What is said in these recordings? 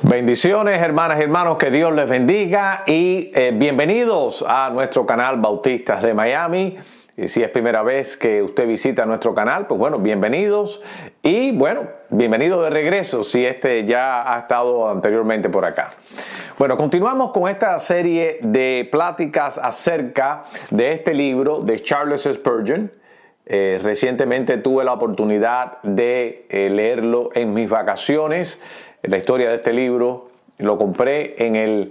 Bendiciones, hermanas y hermanos, que Dios les bendiga y bienvenidos a nuestro canal Bautistas de Miami. Y si es primera vez que usted visita nuestro canal, pues bueno, bienvenidos y bueno, bienvenido de regreso si ya ha estado anteriormente por acá. Bueno, continuamos con esta serie de pláticas acerca de este libro de Charles Spurgeon. Recientemente tuve la oportunidad de leerlo en mis vacaciones. La historia de este libro lo compré en el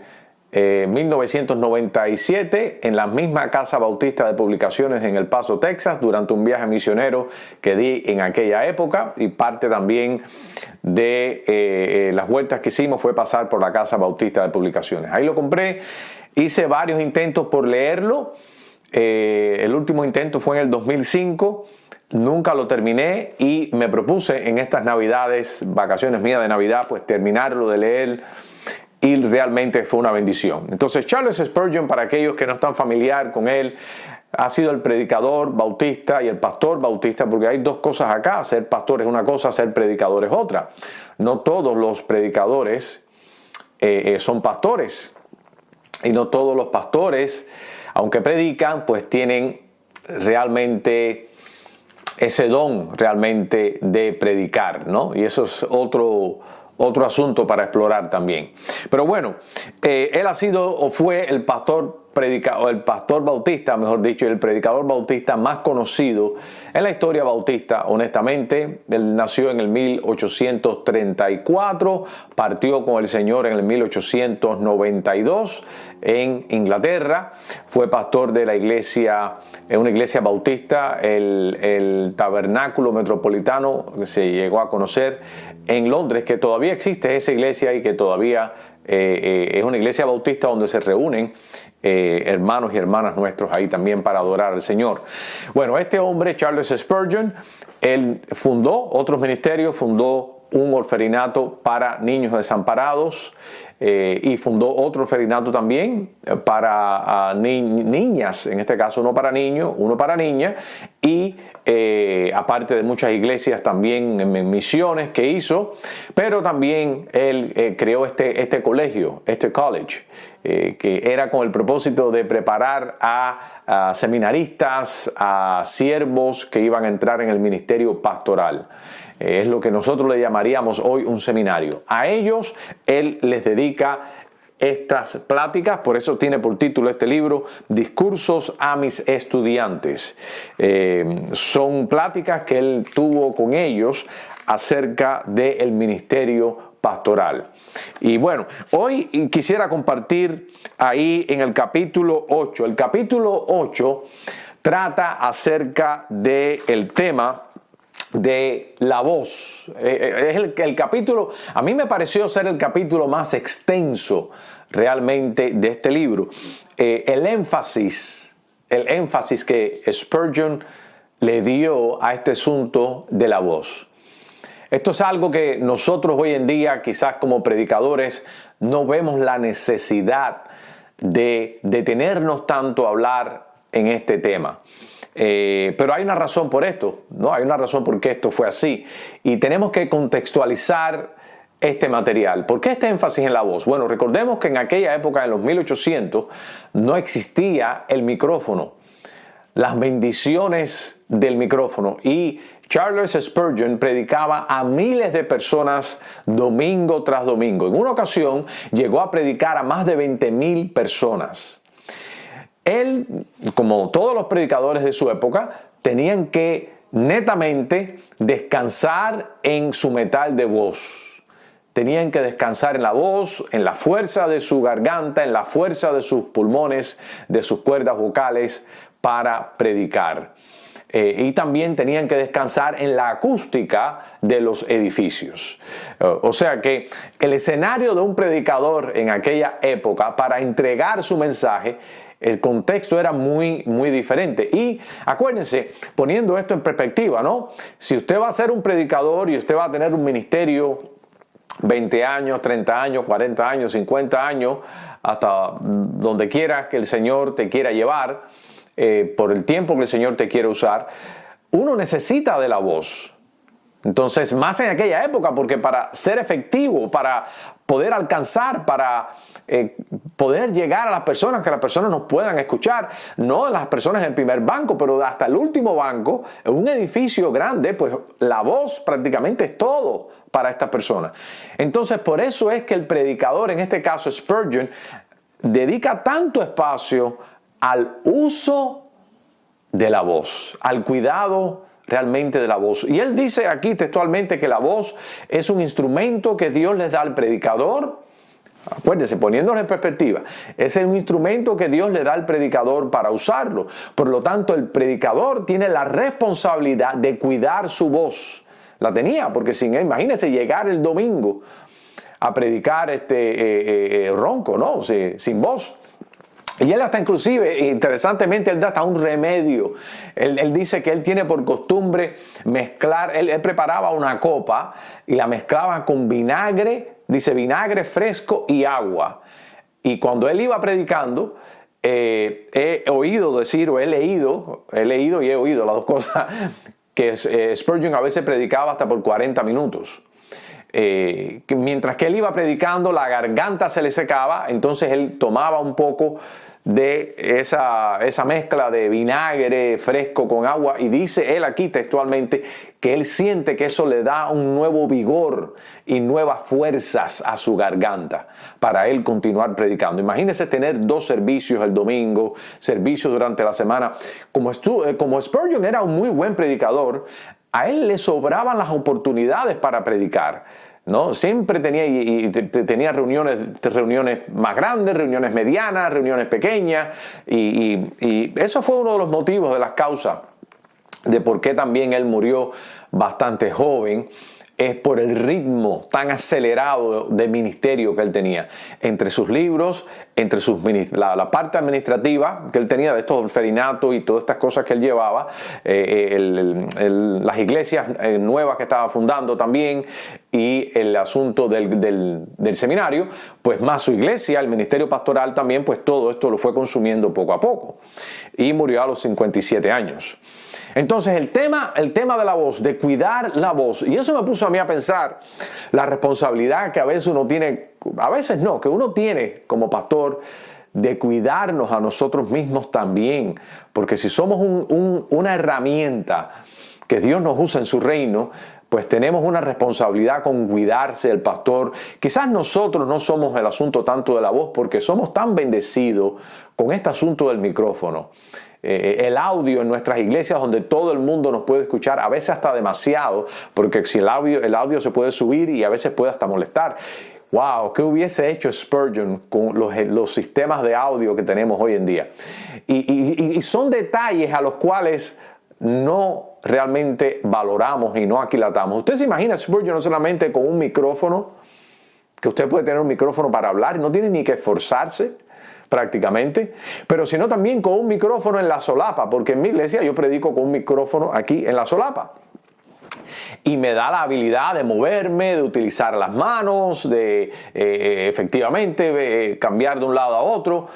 1997 en la misma casa bautista de publicaciones en El Paso, Texas, durante un viaje misionero que di en aquella época, y parte también de las vueltas que hicimos fue pasar por la casa bautista de publicaciones. Ahí lo compré, hice varios intentos por leerlo. El último intento fue en el 2005. Nunca lo terminé y me propuse en estas navidades, vacaciones mías de Navidad, pues terminarlo de leer, y realmente fue una bendición. Entonces, Charles Spurgeon, para aquellos que no están familiar con él, ha sido el predicador bautista y el pastor bautista, porque hay dos cosas acá: ser pastor es una cosa, ser predicador es otra. No todos los predicadores son pastores, y no todos los pastores, aunque predican, pues tienen realmente ese don realmente de predicar, ¿no? Y eso es otro asunto para explorar también. Pero bueno, él ha sido o fue el pastor bautista, mejor dicho, el predicador bautista más conocido en la historia bautista, honestamente. Él nació en el 1834, partió con el Señor en el 1892 en Inglaterra, fue pastor de la iglesia, en una iglesia bautista, el Tabernáculo Metropolitano, que se llegó a conocer en Londres, que todavía existe esa iglesia y que todavía es una iglesia bautista donde se reúnen hermanos y hermanas nuestros ahí también para adorar al Señor. Bueno, este hombre, Charles Spurgeon, él fundó otros ministerios, fundó un orferinato para niños desamparados, y fundó otro orferinato también para niñas, en este caso uno para niños, uno para niñas, y aparte de muchas iglesias también en misiones que hizo, pero también él creó este colegio, este college, que era con el propósito de preparar a seminaristas, a siervos que iban a entrar en el ministerio pastoral. Es lo que nosotros le llamaríamos hoy un seminario. A ellos él les dedica estas pláticas, por eso tiene por título este libro, Discursos a mis estudiantes. Son pláticas que él tuvo con ellos acerca del ministerio pastoral. Y bueno, hoy quisiera compartir ahí en el capítulo 8. El capítulo 8 trata acerca del tema de la voz. Es el capítulo, a mí me pareció ser el capítulo más extenso realmente de este libro. El énfasis que Spurgeon le dio a este asunto de la voz. Esto es algo que nosotros hoy en día, quizás como predicadores, no vemos la necesidad de detenernos tanto a hablar en este tema. Pero hay una razón por esto, ¿no? Hay una razón por qué esto fue así. Y tenemos que contextualizar este material. ¿Por qué este énfasis en la voz? Bueno, recordemos que en aquella época, en los 1800, no existía el micrófono, las bendiciones del micrófono. Y Charles Spurgeon predicaba a miles de personas domingo tras domingo. En una ocasión llegó a predicar a más de 20,000 personas. Él, como todos los predicadores de su época, tenían que netamente descansar en su metal de voz. Tenían que descansar en la voz, en la fuerza de su garganta, en la fuerza de sus pulmones, de sus cuerdas vocales para predicar. Y también tenían que descansar en la acústica de los edificios. O sea que el escenario de un predicador en aquella época para entregar su mensaje, el contexto era muy, muy diferente. Y acuérdense, poniendo esto en perspectiva, ¿no? Si usted va a ser un predicador y usted va a tener un ministerio 20 años, 30 años, 40 años, 50 años, hasta donde quiera que el Señor te quiera llevar, por el tiempo que el Señor te quiere usar, uno necesita de la voz. Entonces, más en aquella época, porque para ser efectivo, para poder alcanzar, para poder llegar a las personas, que las personas nos puedan escuchar, no las personas en el primer banco, pero hasta el último banco, en un edificio grande, pues la voz prácticamente es todo para estas personas. Entonces, por eso es que el predicador, en este caso Spurgeon, dedica tanto espacio al uso de la voz, al cuidado realmente de la voz. Y él dice aquí textualmente que la voz es un instrumento que Dios les da al predicador. Acuérdense, poniéndolo en perspectiva, es un instrumento que Dios le da al predicador para usarlo. Por lo tanto, el predicador tiene la responsabilidad de cuidar su voz. La tenía, porque sin él, imagínense llegar el domingo a predicar ronco, ¿no? Sin voz. Y él hasta inclusive, interesantemente, él da hasta un remedio. Él dice que él tiene por costumbre mezclar, él preparaba una copa y la mezclaba con vinagre, dice vinagre fresco y agua. Y cuando él iba predicando, he oído decir, o he leído y he oído las dos cosas, que Spurgeon a veces predicaba hasta por 40 minutos. Que mientras que él iba predicando, la garganta se le secaba, entonces él tomaba un poco de esa mezcla de vinagre fresco con agua, y dice él aquí textualmente que él siente que eso le da un nuevo vigor y nuevas fuerzas a su garganta para él continuar predicando. Imagínese tener 2 servicios el domingo, servicios durante la semana. Como Spurgeon era un muy buen predicador, a él le sobraban las oportunidades para predicar, ¿no? Siempre tenía reuniones más grandes, reuniones medianas, reuniones pequeñas, y eso fue uno de los motivos, de las causas de por qué también él murió bastante joven. Es por el ritmo tan acelerado de ministerio que él tenía. Entre sus libros, entre la parte administrativa que él tenía de estos orferinatos y todas estas cosas que él llevaba, las iglesias nuevas que estaba fundando también, y el asunto del seminario, pues más su iglesia, el ministerio pastoral también, pues todo esto lo fue consumiendo poco a poco. Y murió a los 57 años. Entonces el tema de la voz, de cuidar la voz, y eso me puso a mí a pensar la responsabilidad que a veces uno tiene, a veces no, que uno tiene como pastor, de cuidarnos a nosotros mismos también, porque si somos una herramienta que Dios nos usa en su reino, pues tenemos una responsabilidad con cuidarse el pastor. Quizás nosotros no somos el asunto tanto de la voz, porque somos tan bendecidos con este asunto del micrófono. El audio en nuestras iglesias, donde todo el mundo nos puede escuchar, a veces hasta demasiado, porque si el audio se puede subir y a veces puede hasta molestar. Wow, ¿qué hubiese hecho Spurgeon con los sistemas de audio que tenemos hoy en día? Y son detalles a los cuales no realmente valoramos y no aquilatamos. Usted se imagina Spurgeon no solamente con un micrófono, que usted puede tener un micrófono para hablar y no tiene ni que esforzarse prácticamente, pero sino también con un micrófono en la solapa, porque en mi iglesia yo predico con un micrófono aquí en la solapa. Y me da la habilidad de moverme, de utilizar las manos, de efectivamente cambiar de un lado a otro.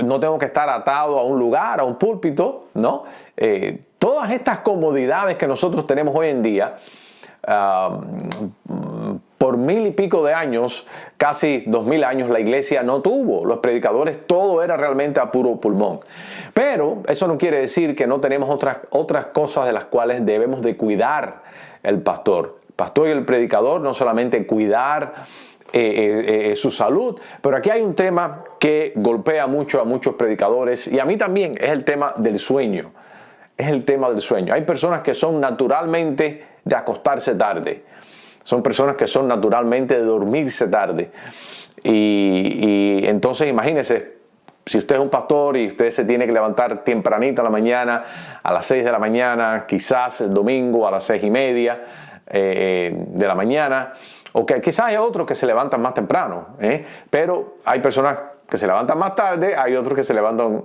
No tengo que estar atado a un lugar, a un púlpito, ¿no? Todas estas comodidades que nosotros tenemos hoy en día, por 1000 y pico de años, casi 2000 años, la iglesia no tuvo. Los predicadores, todo era realmente a puro pulmón. Pero eso no quiere decir que no tenemos otras cosas de las cuales debemos de cuidar el pastor. El pastor y el predicador, no solamente cuidar su salud, pero aquí hay un tema que golpea mucho a muchos predicadores, y a mí también, es el tema del sueño. Es el tema del sueño. Hay personas que son naturalmente de acostarse tarde. Son personas que son naturalmente de dormirse tarde. Y entonces imagínese, si usted es un pastor y usted se tiene que levantar tempranito en la mañana, a las 6 de la mañana, quizás el domingo a las 6:30 de la mañana, o que quizás hay otros que se levantan más temprano, pero hay personas que se levantan más tarde, hay otros que se levantan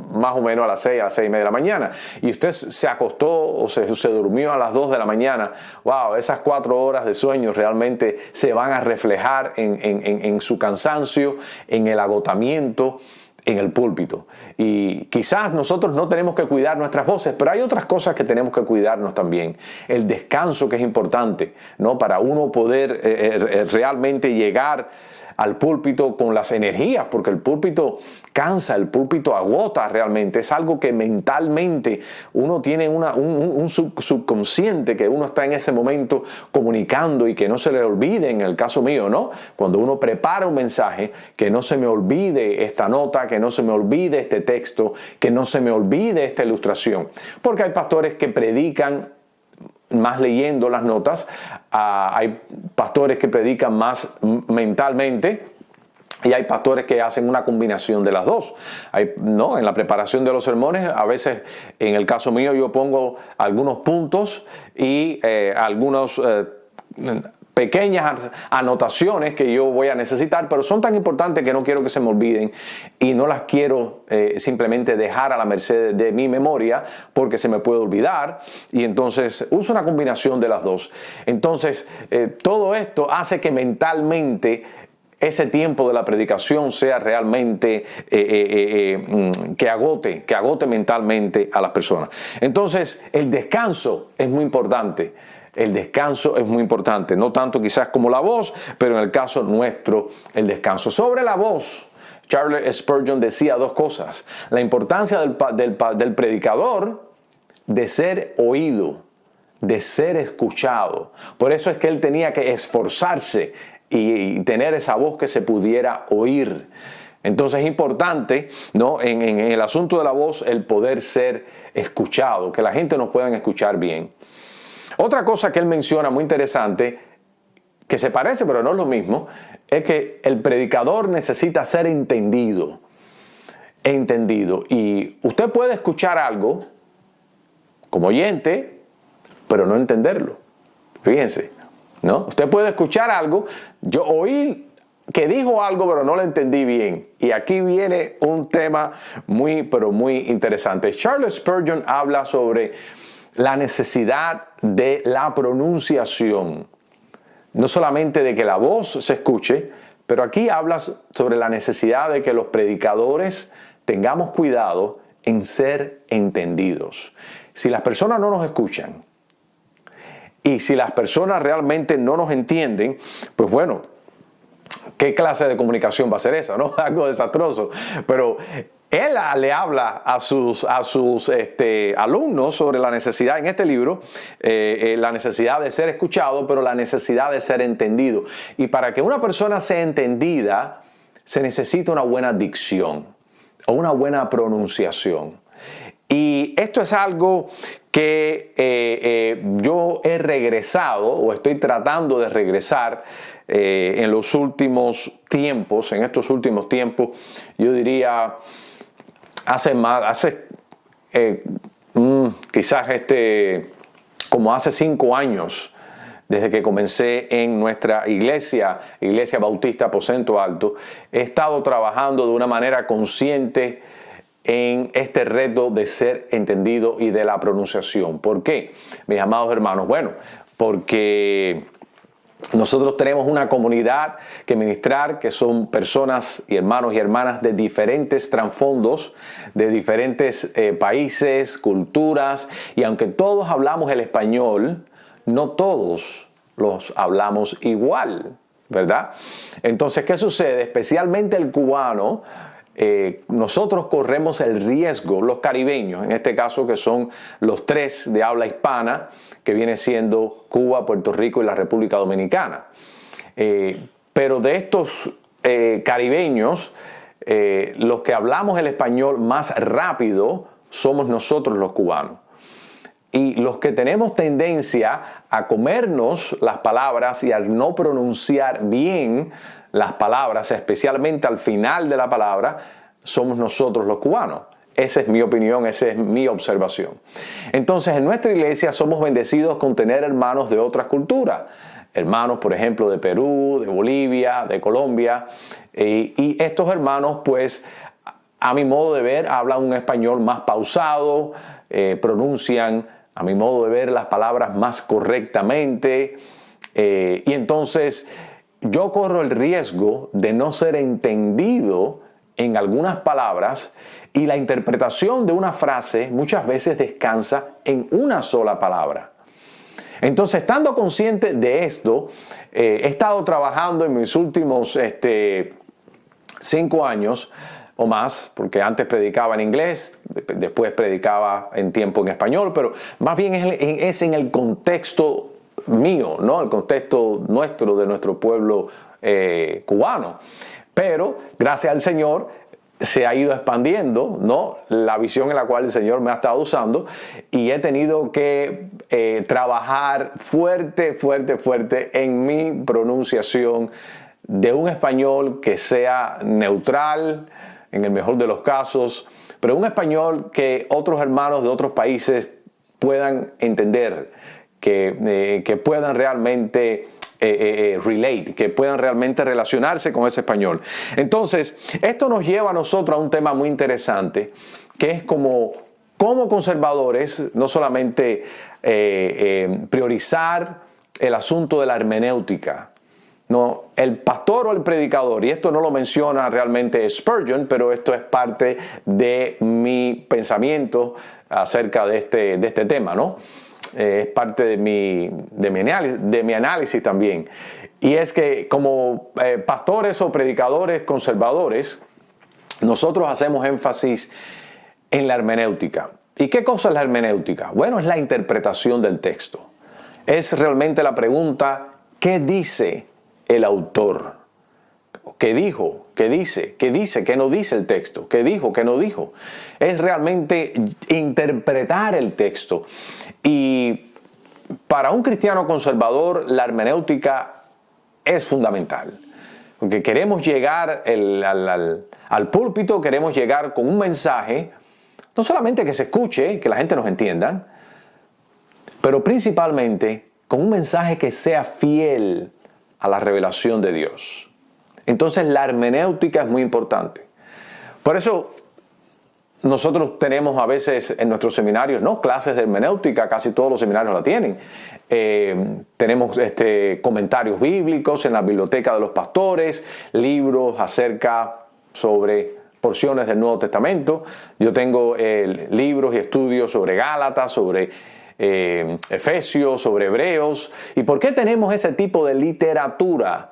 más o menos a las 6, a las 6:30 de la mañana, y usted se acostó o se durmió a las 2 de la mañana. Wow, esas 4 horas de sueño realmente se van a reflejar en su cansancio, en el agotamiento, en el púlpito. Y quizás nosotros no tenemos que cuidar nuestras voces, pero hay otras cosas que tenemos que cuidarnos también. El descanso, que es importante, ¿no? Para uno poder realmente llegar al púlpito con las energías, porque el púlpito cansa, el púlpito agota realmente. Es algo que mentalmente uno tiene un subconsciente que uno está en ese momento comunicando y que no se le olvide, en el caso mío, ¿no? Cuando uno prepara un mensaje, que no se me olvide esta nota, que no se me olvide este texto, que no se me olvide esta ilustración. Porque hay pastores que predican más leyendo las notas, hay pastores que predican más mentalmente y hay pastores que hacen una combinación de las dos. En la preparación de los sermones, a veces, en el caso mío, yo pongo algunos puntos y algunos pequeñas anotaciones que yo voy a necesitar, pero son tan importantes que no quiero que se me olviden y no las quiero simplemente dejar a la merced de mi memoria porque se me puede olvidar, y entonces uso una combinación de las dos. Entonces todo esto hace que mentalmente ese tiempo de la predicación sea realmente que agote mentalmente a las personas. Entonces el descanso es muy importante. El descanso es muy importante, no tanto quizás como la voz, pero en el caso nuestro, el descanso. Sobre la voz, Charles Spurgeon decía dos cosas: la importancia del predicador de ser oído, de ser escuchado. Por eso es que él tenía que esforzarse y tener esa voz que se pudiera oír. Entonces es importante, ¿no?, en el asunto de la voz, el poder ser escuchado, que la gente nos pueda escuchar bien. Otra cosa que él menciona muy interesante, que se parece pero no es lo mismo, es que el predicador necesita ser entendido. Y usted puede escuchar algo como oyente, pero no entenderlo. Fíjense, ¿no? Usted puede escuchar algo, yo oí que dijo algo, pero no lo entendí bien. Y aquí viene un tema muy, pero muy interesante. Charles Spurgeon habla sobre la necesidad de la pronunciación. No solamente de que la voz se escuche, pero aquí hablas sobre la necesidad de que los predicadores tengamos cuidado en ser entendidos. Si las personas no nos escuchan y si las personas realmente no nos entienden, pues bueno, ¿qué clase de comunicación va a ser esa, no? Algo desastroso. Pero él le habla a sus alumnos sobre la necesidad, en este libro, la necesidad de ser escuchado, pero la necesidad de ser entendido. Y para que una persona sea entendida, se necesita una buena dicción o una buena pronunciación. Y esto es algo que yo he regresado, o estoy tratando de regresar en los últimos tiempos, yo diría quizás como hace 5 años, desde que comencé en nuestra Iglesia Bautista Aposento Alto, he estado trabajando de una manera consciente en este reto de ser entendido y de la pronunciación. ¿Por qué, mis amados hermanos? Bueno, porque nosotros tenemos una comunidad que ministrar, que son personas y hermanos y hermanas de diferentes trasfondos, de diferentes países, culturas, y aunque todos hablamos el español, no todos los hablamos igual, ¿verdad? Entonces, ¿qué sucede? Especialmente el cubano, nosotros corremos el riesgo, los caribeños, en este caso que son los 3 de habla hispana, que viene siendo Cuba, Puerto Rico y la República Dominicana. Pero de estos caribeños, los que hablamos el español más rápido somos nosotros los cubanos. Y los que tenemos tendencia a comernos las palabras y a no pronunciar bien las palabras, especialmente al final de la palabra, somos nosotros los cubanos. Esa es mi opinión, esa es mi observación. Entonces, en nuestra iglesia somos bendecidos con tener hermanos de otras culturas. Hermanos, por ejemplo, de Perú, de Bolivia, de Colombia. Y estos hermanos, pues, a mi modo de ver, hablan un español más pausado, pronuncian, a mi modo de ver, las palabras más correctamente. Y entonces, yo corro el riesgo de no ser entendido en algunas palabras y la interpretación de una frase muchas veces descansa en una sola palabra. Entonces, estando consciente de esto, he estado trabajando en mis últimos 5 años o más, porque antes predicaba en inglés, después predicaba en tiempo en español, pero más bien es en el contexto mío, ¿no? El contexto nuestro, de nuestro pueblo cubano. Pero, gracias al Señor, se ha ido expandiendo, ¿no? La visión en la cual el Señor me ha estado usando, y he tenido que trabajar fuerte en mi pronunciación de un español que sea neutral, en el mejor de los casos, pero un español que otros hermanos de otros países puedan entender, que puedan realmente relate, que puedan realmente relacionarse con ese español. Entonces, esto nos lleva a nosotros a un tema muy interesante, que es como conservadores, no solamente priorizar el asunto de la hermenéutica. No, el pastor o el predicador, y esto no lo menciona realmente Spurgeon, pero esto es parte de mi pensamiento acerca de este tema, ¿no? Es parte de mi análisis también. Y es que como pastores o predicadores conservadores, nosotros hacemos énfasis en la hermenéutica. ¿Y qué cosa es la hermenéutica? Bueno, es la interpretación del texto. Es realmente la pregunta, ¿qué dice el autor? ¿Qué dijo? ¿Qué dice? ¿Qué dice? ¿Qué no dice el texto? ¿Qué dijo? ¿Qué no dijo? Es realmente interpretar el texto. Y para un cristiano conservador, la hermenéutica es fundamental. Porque queremos llegar al púlpito, queremos llegar con un mensaje, no solamente que se escuche, que la gente nos entienda, pero principalmente con un mensaje que sea fiel a la revelación de Dios. Entonces la hermenéutica es muy importante. Por eso nosotros tenemos a veces en nuestros seminarios, ¿no?, clases de hermenéutica, casi todos los seminarios la tienen. Tenemos comentarios bíblicos en la biblioteca de los pastores, libros sobre porciones del Nuevo Testamento. Yo tengo libros y estudios sobre Gálatas, sobre Efesios, sobre Hebreos. ¿Y por qué tenemos ese tipo de literatura?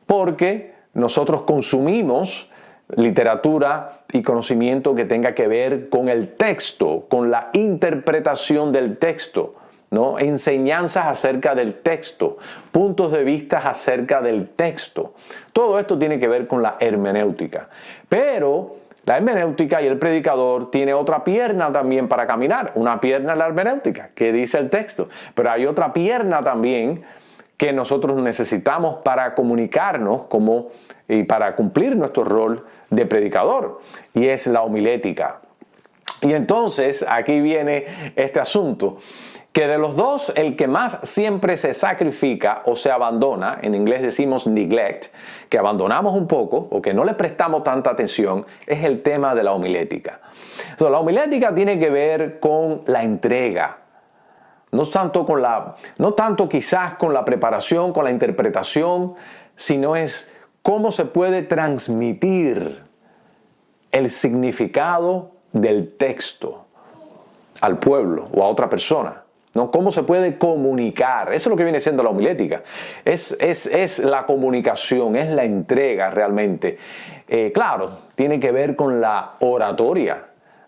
Porque nosotros consumimos literatura y conocimiento que tenga que ver con el texto, con la interpretación del texto, ¿no? Enseñanzas acerca del texto, puntos de vista acerca del texto. Todo esto tiene que ver con la hermenéutica. Pero la hermenéutica y el predicador tiene otra pierna también para caminar. Una pierna es la hermenéutica, que dice el texto. Pero hay otra pierna también que nosotros necesitamos para comunicarnos y para cumplir nuestro rol de predicador, y es la homilética. Y entonces aquí viene este asunto, que de los dos, el que más siempre se sacrifica o se abandona, en inglés decimos neglect, que abandonamos un poco o que no le prestamos tanta atención, es el tema de la homilética. Entonces, la homilética tiene que ver con la entrega. No tanto quizás con la preparación, con la interpretación, sino es cómo se puede transmitir el significado del texto al pueblo o a otra persona, ¿no? Cómo se puede comunicar. Eso es lo que viene siendo la homilética. Es la comunicación, es la entrega realmente. Claro, tiene que ver con la oratoria,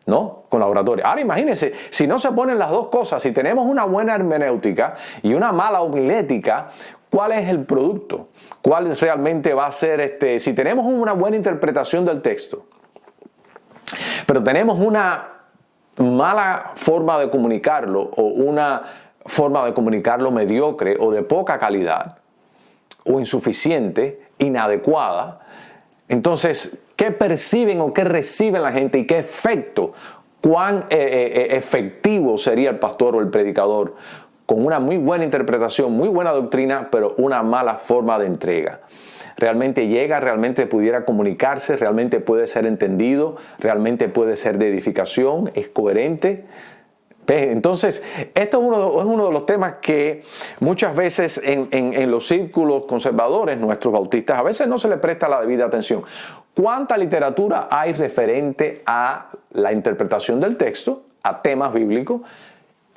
¿no? Con la oratoria. Ahora imagínense, si no se ponen las dos cosas, si tenemos una buena hermenéutica y una mala homilética, ¿cuál es el producto? ¿Cuál realmente va a ser si tenemos una buena interpretación del texto, pero tenemos una mala forma de comunicarlo o una forma de comunicarlo mediocre o de poca calidad o insuficiente, inadecuada, entonces, ¿qué perciben o qué reciben la gente y qué efecto, cuán efectivo sería el pastor o el predicador con una muy buena interpretación, muy buena doctrina, pero una mala forma de entrega? Realmente llega, realmente pudiera comunicarse, realmente puede ser entendido, realmente puede ser de edificación, es coherente. Entonces, esto es uno de los temas que muchas veces en los círculos conservadores, nuestros bautistas, a veces no se le presta la debida atención. ¿cuánta literatura hay referente a la interpretación del texto, a temas bíblicos?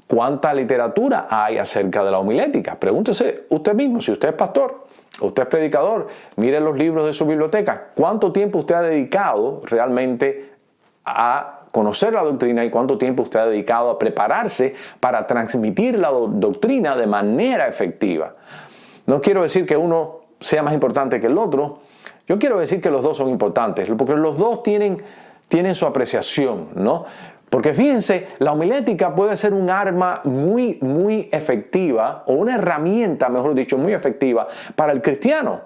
¿Cuánta literatura hay acerca de la homilética? Pregúntese usted mismo, si usted es pastor, usted es predicador, mire los libros de su biblioteca. ¿Cuánto tiempo usted ha dedicado realmente a conocer la doctrina y cuánto tiempo usted ha dedicado a prepararse para transmitir la doctrina de manera efectiva? No quiero decir que uno sea más importante que el otro. Yo quiero decir que los dos son importantes, porque los dos tienen su apreciación, ¿no? Porque fíjense, la homilética puede ser un arma muy, muy efectiva, o una herramienta, mejor dicho, muy efectiva para el cristiano.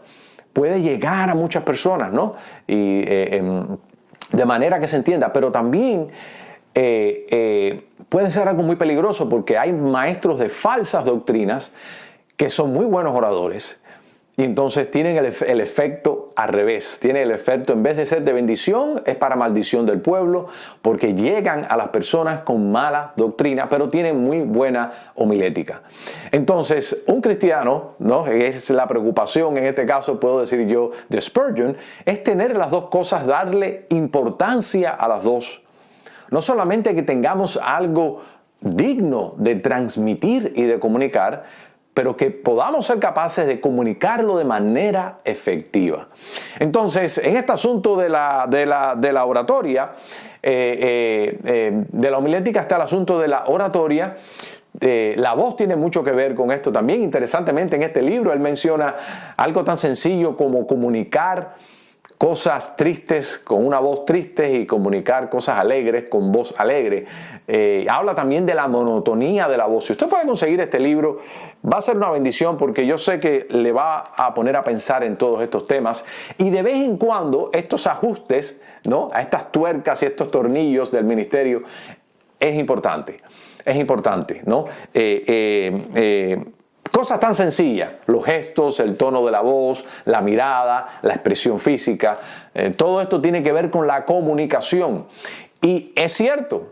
Puede llegar a muchas personas, ¿no? Y de manera que se entienda, pero también puede ser algo muy peligroso porque hay maestros de falsas doctrinas que son muy buenos oradores. Y entonces tienen el efecto al revés. Tienen el efecto, en vez de ser de bendición, es para maldición del pueblo, porque llegan a las personas con mala doctrina, pero tienen muy buena homilética. Entonces, un cristiano, ¿no? Es la preocupación, en este caso puedo decir yo, de Spurgeon, es tener las dos cosas, darle importancia a las dos. No solamente que tengamos algo digno de transmitir y de comunicar, pero que podamos ser capaces de comunicarlo de manera efectiva. Entonces, en este asunto de la oratoria, de la homilética está el asunto de la oratoria. La voz tiene mucho que ver con esto también. Interesantemente, en este libro él menciona algo tan sencillo como comunicar cosas tristes con una voz triste y comunicar cosas alegres con voz alegre. Habla también de la monotonía de la voz. Si usted puede conseguir este libro, va a ser una bendición porque yo sé que le va a poner a pensar en todos estos temas. Y de vez en cuando estos ajustes, ¿no?, a estas tuercas y estos tornillos del ministerio es importante. Es importante, ¿no? Cosas tan sencillas, los gestos, el tono de la voz, la mirada, la expresión física, todo esto tiene que ver con la comunicación. Y es cierto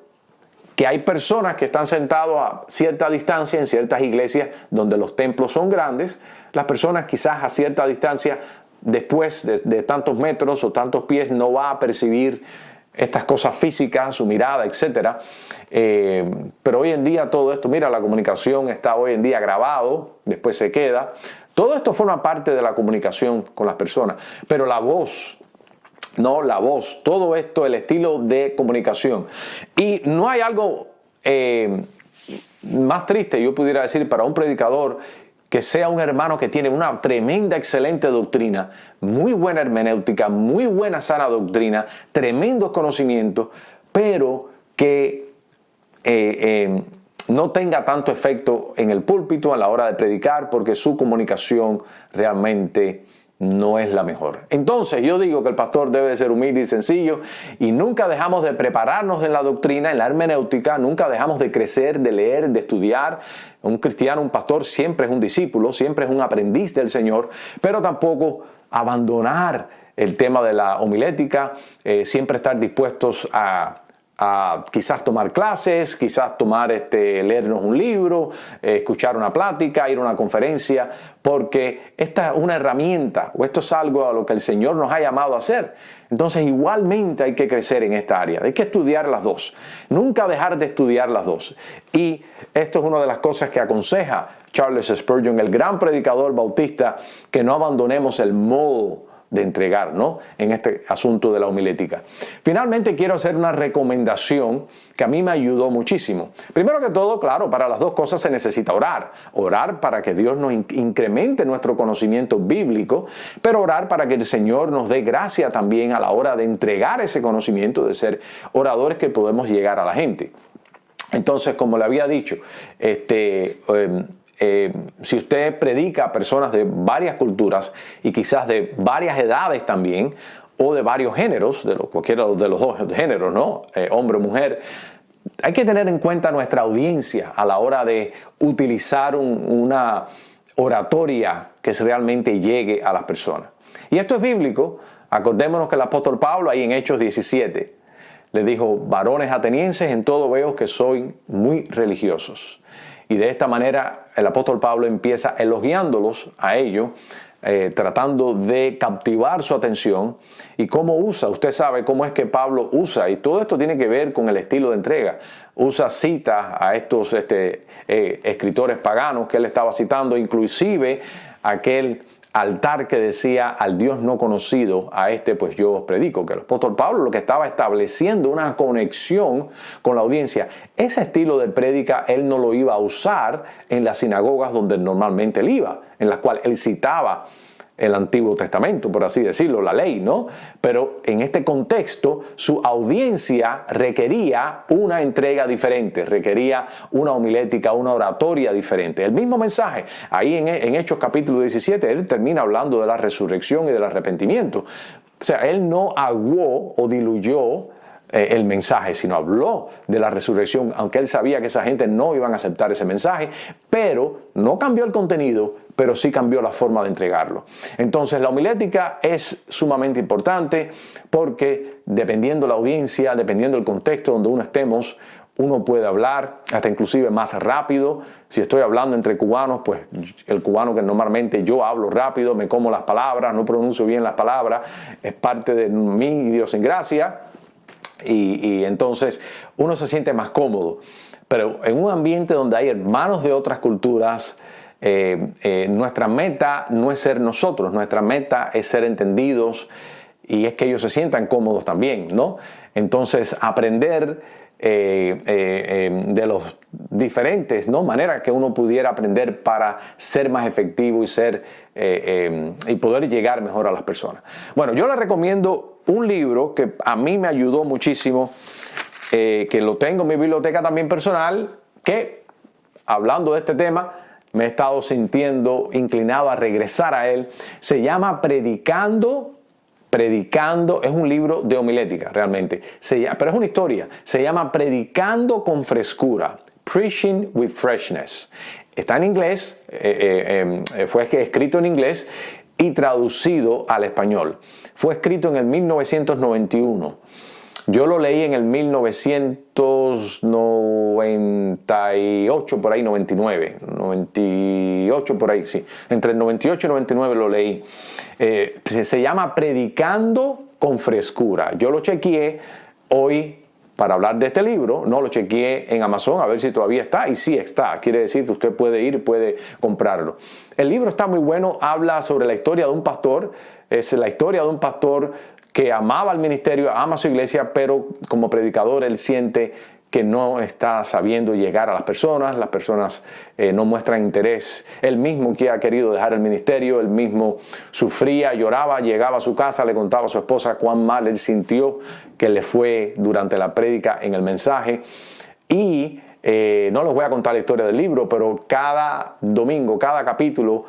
que hay personas que están sentados a cierta distancia en ciertas iglesias donde los templos son grandes. Las personas quizás a cierta distancia, después de tantos metros o tantos pies, no va a percibir estas cosas físicas, su mirada, etc. Pero hoy en día todo esto, mira, la comunicación está hoy en día grabado, después se queda. Todo esto forma parte de la comunicación con las personas. Pero la voz, no, la voz, todo esto, el estilo de comunicación. Y no hay algo más triste, yo pudiera decir, para un predicador, que sea un hermano que tiene una tremenda, excelente doctrina, muy buena hermenéutica, muy buena sana doctrina, tremendos conocimientos, pero que no tenga tanto efecto en el púlpito a la hora de predicar, porque su comunicación realmente no es la mejor. Entonces yo digo que el pastor debe de ser humilde y sencillo, y nunca dejamos de prepararnos en la doctrina, en la hermenéutica, nunca dejamos de crecer, de leer, de estudiar. Un cristiano, un pastor siempre es un discípulo, siempre es un aprendiz del Señor, pero tampoco abandonar el tema de la homilética, siempre estar dispuestos a quizás tomar clases, quizás leernos un libro, escuchar una plática, ir a una conferencia, porque esta es una herramienta, o esto es algo a lo que el Señor nos ha llamado a hacer. Entonces igualmente hay que crecer en esta área, hay que estudiar las dos, nunca dejar de estudiar las dos. Y esto es una de las cosas que aconseja Charles Spurgeon, el gran predicador bautista, que no abandonemos el modo de entregar, ¿no?, en este asunto de la homilética. Finalmente quiero hacer una recomendación que a mí me ayudó muchísimo. Primero que todo, claro, para las dos cosas se necesita orar. Orar para que Dios nos incremente nuestro conocimiento bíblico, pero orar para que el Señor nos dé gracia también a la hora de entregar ese conocimiento, de ser oradores que podemos llegar a la gente. Entonces, como le había dicho, si usted predica a personas de varias culturas y quizás de varias edades también, o de varios géneros, cualquiera de los dos géneros, ¿no?, hombre o mujer, hay que tener en cuenta nuestra audiencia a la hora de utilizar una oratoria que realmente llegue a las personas. Y esto es bíblico. Acordémonos que el apóstol Pablo, ahí en Hechos 17, le dijo: varones atenienses, en todo veo que soy muy religiosos. Y de esta manera el apóstol Pablo empieza elogiándolos a ellos tratando de captivar su atención. ¿Y cómo usa? Usted sabe cómo es que Pablo usa, y todo esto tiene que ver con el estilo de entrega. Usa citas a estos escritores paganos que él estaba citando, inclusive aquel altar que decía al Dios no conocido, a pues yo os predico, que el apóstol Pablo lo que estaba estableciendo una conexión con la audiencia. Ese estilo de prédica él no lo iba a usar en las sinagogas donde normalmente él iba, en las cuales él citaba el Antiguo Testamento, por así decirlo, la ley, ¿no? Pero en este contexto, su audiencia requería una entrega diferente, requería una homilética, una oratoria diferente. El mismo mensaje, ahí en Hechos capítulo 17, él termina hablando de la resurrección y del arrepentimiento. O sea, él no aguó o diluyó el mensaje, sino habló de la resurrección, aunque él sabía que esa gente no iban a aceptar ese mensaje, pero no cambió el contenido, pero sí cambió la forma de entregarlo. Entonces la homilética es sumamente importante porque dependiendo la audiencia, dependiendo del contexto donde uno estemos, uno puede hablar hasta inclusive más rápido. Si estoy hablando entre cubanos, pues el cubano que normalmente yo hablo rápido, me como las palabras, no pronuncio bien las palabras, es parte de mi idiosincrasia. Y entonces uno se siente más cómodo. Pero en un ambiente donde hay hermanos de otras culturas, nuestra meta no es ser nosotros, nuestra meta es ser entendidos y es que ellos se sientan cómodos también, ¿no? Entonces aprender de los diferentes, ¿no?, maneras que uno pudiera aprender para ser más efectivo y poder llegar mejor a las personas. Bueno, yo les recomiendo un libro que a mí me ayudó muchísimo, que lo tengo en mi biblioteca también personal, que hablando de este tema me he estado sintiendo inclinado a regresar a él. Se llama Predicando, es un libro de homilética realmente, pero es una historia. Se llama Predicando con Frescura, Preaching with Freshness. Está en inglés, fue escrito en inglés y traducido al español. Fue escrito en el 1991. Yo lo leí en el 1998, por ahí, 98, por ahí, sí. Entre el 98 y 99 lo leí. Se llama Predicando con Frescura. Yo lo chequeé hoy para hablar de este libro, no lo chequeé en Amazon a ver si todavía está, y sí está. Quiere decir que usted puede ir y puede comprarlo. El libro está muy bueno, habla sobre la historia de un pastor. Es la historia de un pastor que amaba el ministerio, ama su iglesia, pero como predicador él siente que no está sabiendo llegar a las personas no muestran interés. Él mismo que ha querido dejar el ministerio, él mismo sufría, lloraba, llegaba a su casa, le contaba a su esposa cuán mal él sintió que le fue durante la prédica en el mensaje. Y no les voy a contar la historia del libro, pero cada domingo, cada capítulo,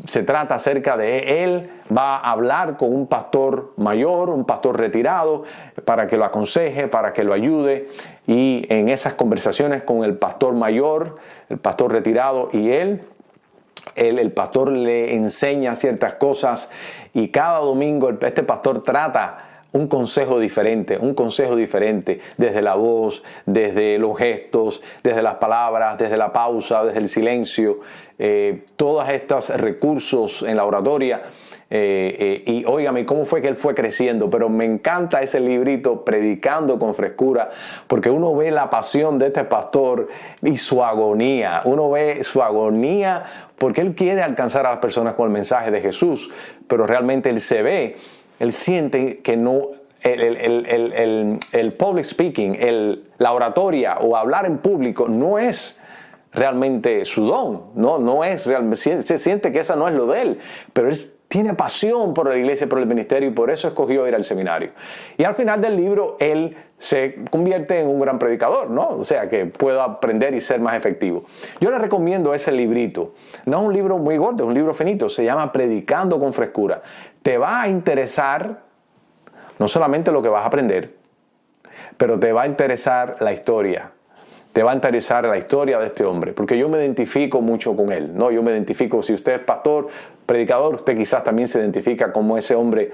se trata acerca de él, va a hablar con un pastor mayor, un pastor retirado, para que lo aconseje, para que lo ayude. Y en esas conversaciones con el pastor mayor, el pastor retirado y el pastor le enseña ciertas cosas, y cada domingo este pastor trata un consejo diferente, desde la voz, desde los gestos, desde las palabras, desde la pausa, desde el silencio, todos estos recursos en la oratoria. Y óigame, ¿cómo fue que él fue creciendo? Pero me encanta ese librito, Predicando con Frescura, porque uno ve la pasión de este pastor y su agonía. Uno ve su agonía porque él quiere alcanzar a las personas con el mensaje de Jesús, pero realmente él siente que no, el public speaking, la oratoria o hablar en público no es realmente su don, no es realmente, se siente que esa no es lo de él, pero él tiene pasión por la iglesia, por el ministerio, y por eso escogió ir al seminario. Y al final del libro él se convierte en un gran predicador, ¿no? O sea, que pueda aprender y ser más efectivo. Yo le recomiendo ese librito. No es un libro muy gordo, es un libro finito, se llama Predicando con Frescura. Te va a interesar no solamente lo que vas a aprender, pero te va a interesar la historia. te va a interesar la historia de este hombre, porque yo me identifico mucho con él, ¿no? Yo me identifico, si usted es pastor, predicador, usted quizás también se identifica como ese hombre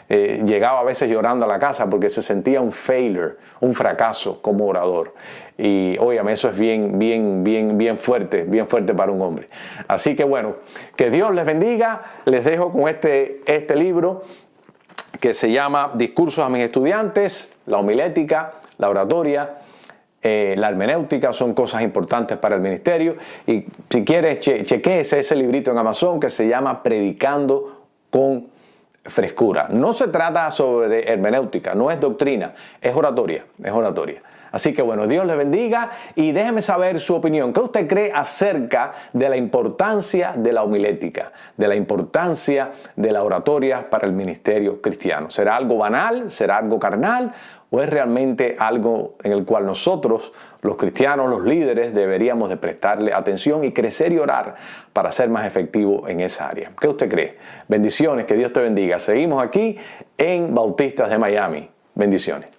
llegaba a veces llorando a la casa porque se sentía un failure, un fracaso como orador. Y óyame, eso es bien fuerte para un hombre. Así que bueno, que Dios les bendiga. Les dejo con este libro que se llama Discursos a mis estudiantes, la homilética, la oratoria, la hermenéutica, son cosas importantes para el ministerio. Y si quieres, chequéese ese librito en Amazon que se llama Predicando con Frescura. No se trata sobre hermenéutica, no es doctrina, es oratoria, Así que bueno, Dios les bendiga y déjeme saber su opinión. ¿Qué usted cree acerca de la importancia de la homilética, de la importancia de la oratoria para el ministerio cristiano? ¿Será algo banal? ¿Será algo carnal? ¿O es realmente algo en el cual nosotros, los cristianos, los líderes, deberíamos de prestarle atención y crecer y orar para ser más efectivos en esa área? ¿Qué usted cree? Bendiciones, que Dios te bendiga. Seguimos aquí en Bautistas de Miami. Bendiciones.